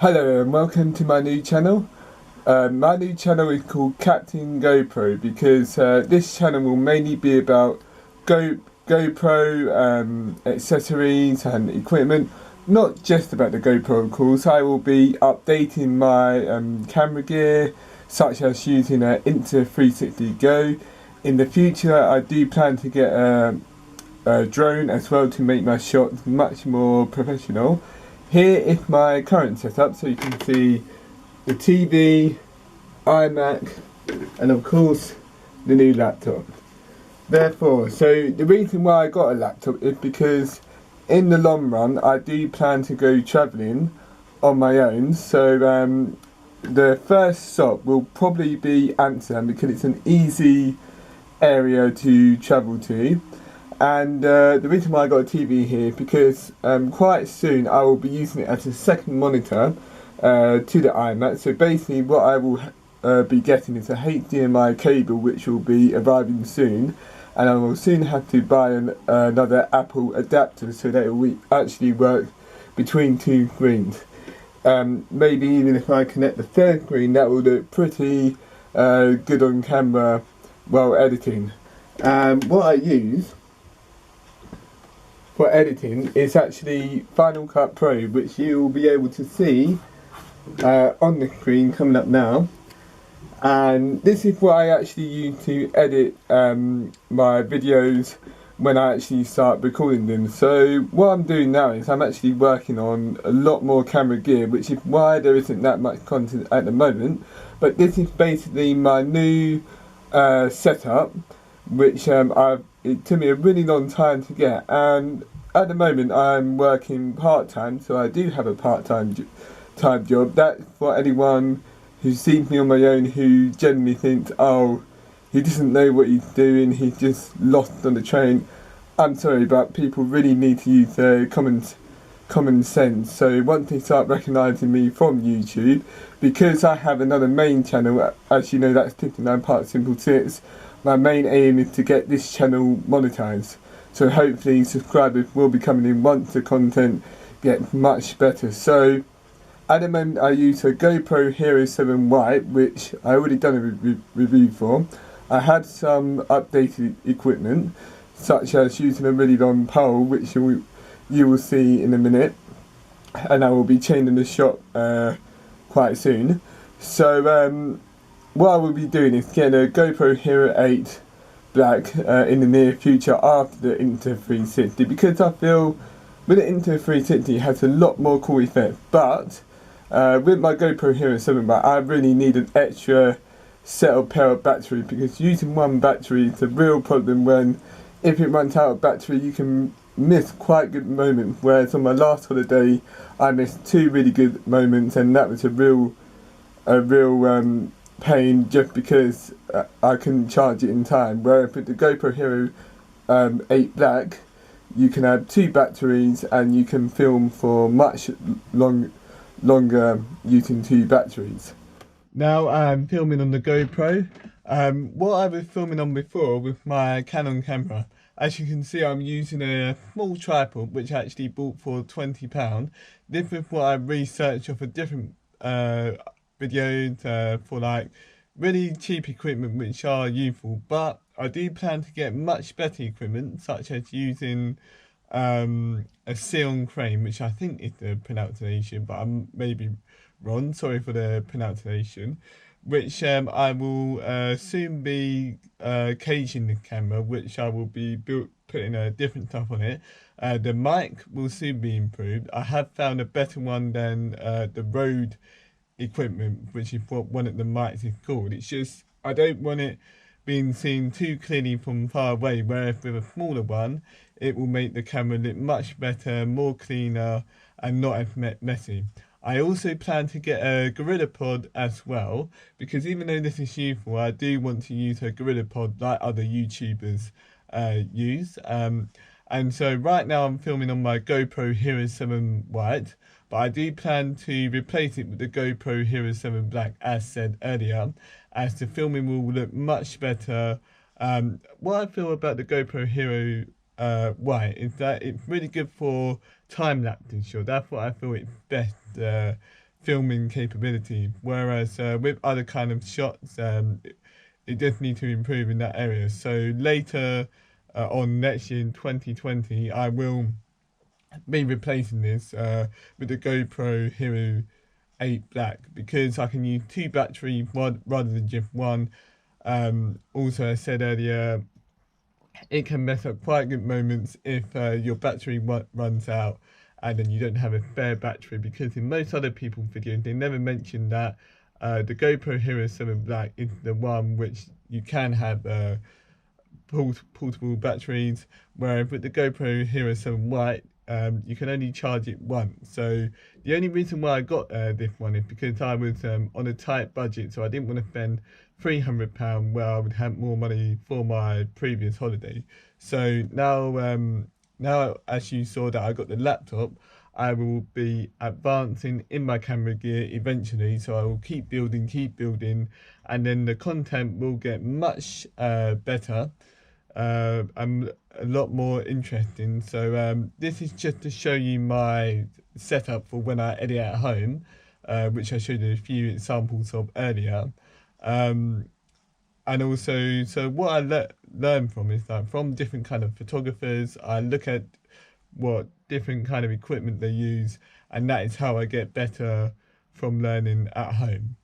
Hello and welcome to my new channel. My new channel is called Captain GoPro because this channel will mainly be about GoPro accessories and equipment. Not just about the GoPro, of course. I will be updating my camera gear, such as using an Insta360 Go. In the future, I do plan to get a drone as well to make my shots much more professional. Here is my current setup, so you can see the TV, iMac, and of course the new laptop. Therefore, so the reason why I got a laptop is because in the long run I do plan to go travelling on my own. So the first stop will probably be Amsterdam because it's an easy area to travel to. And the reason why I got a TV here because quite soon I will be using it as a second monitor to the iMac. So basically what I will be getting is a HDMI cable which will be arriving soon, and I will soon have to buy another Apple adapter so that it will actually work between two screens. Maybe even if I connect the third screen, that will look pretty good on camera while editing. What I use for editing is actually Final Cut Pro, which you will be able to see on the screen coming up now. And this is what I actually use to edit my videos when I actually start recording them. So what I'm doing now is I'm actually working on a lot more camera gear, which is why there isn't that much content at the moment. But this is basically my new setup, which it took me a really long time to get, and at the moment I'm working part-time, so I do have a part-time job. That's for anyone who sees me on my own who generally thinks, oh, he doesn't know what he's doing, he's just lost on the train. I'm sorry, but people really need to use their common sense. So once they start recognising me from YouTube, because I have another main channel, as you know, that's 59 Parts Simple Tips. My main aim is to get this channel monetized, so hopefully subscribers will be coming in once the content gets much better. So at the moment I use a GoPro Hero 7 White, which I already done a review for. I had some updated equipment, such as using a really long pole, which you will see in a minute, and I will be changing the shot quite soon. So what I will be doing is getting a GoPro Hero 8 Black in the near future after the Insta360, because I feel with the Insta360 it has a lot more cool effects. But with my GoPro Hero 7 Black, I really need an extra set of pair of battery, because using one battery is a real problem. When if it runs out of battery, you can miss quite good moments, whereas on my last holiday I missed two really good moments, and that was a real pain, just because I couldn't charge it in time. Whereas with the GoPro Hero 8 Black, you can have two batteries and you can film for much longer using two batteries. Now I'm filming on the GoPro. What I was filming on before with my Canon camera, as you can see I'm using a small tripod which I actually bought for £20. This is what I researched of a different videos for like really cheap equipment which are useful, but I do plan to get much better equipment, such as using a Sion crane, which I think is the pronunciation, but I'm maybe wrong, sorry for the pronunciation, which I will soon be caging the camera, which I will be putting different stuff on it. The mic will soon be improved. I have found a better one than the Rode equipment, which is what one of the mics is called. It's just I don't want it being seen too clearly from far away, whereas with a smaller one it will make the camera look much better, more cleaner, and not as messy. I also plan to get a GorillaPod as well, because even though this is useful, I do want to use a GorillaPod like other YouTubers use. And so right now I'm filming on my GoPro Hero 7 White, but I do plan to replace it with the GoPro Hero 7 Black, as said earlier, as the filming will look much better. What I feel about the GoPro Hero White is that it's really good for time-lapse shot. That's what I feel it's best filming capability, whereas with other kind of shots, it does need to improve in that area. So later on next year in 2020, I will be replacing this with the GoPro Hero 8 Black, because I can use 2 batteries rather than just one. Also, I said earlier, it can mess up quite good moments if your battery runs out and then you don't have a spare battery, because in most other people's videos they never mention that the GoPro Hero 7 Black is the one which you can have portable batteries, whereas with the GoPro Hero 7 White you can only charge it once. So the only reason why I got this one is because I was on a tight budget, so I didn't want to spend £300 where I would have more money for my previous holiday. So now as you saw that I got the laptop, I will be advancing in my camera gear eventually, so I will keep building, and then the content will get much better and a lot more interesting. So this is just to show you my setup for when I edit at home, which I showed you a few examples of earlier. And also, so what I learn from is that from different kind of photographers, I look at what different kind of equipment they use, and that is how I get better from learning at home.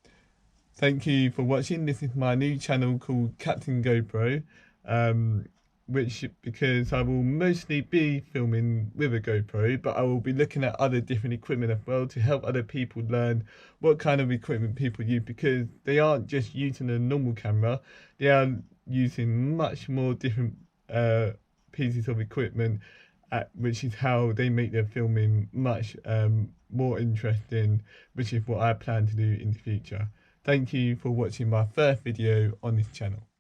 Thank you for watching. This is my new channel called Captain GoPro, because I will mostly be filming with a GoPro, but I will be looking at other different equipment as well to help other people learn what kind of equipment people use, because they aren't just using a normal camera, they are using much more different pieces of equipment, which is how they make their filming much more interesting, which is what I plan to do in the future. Thank you for watching my first video on this channel.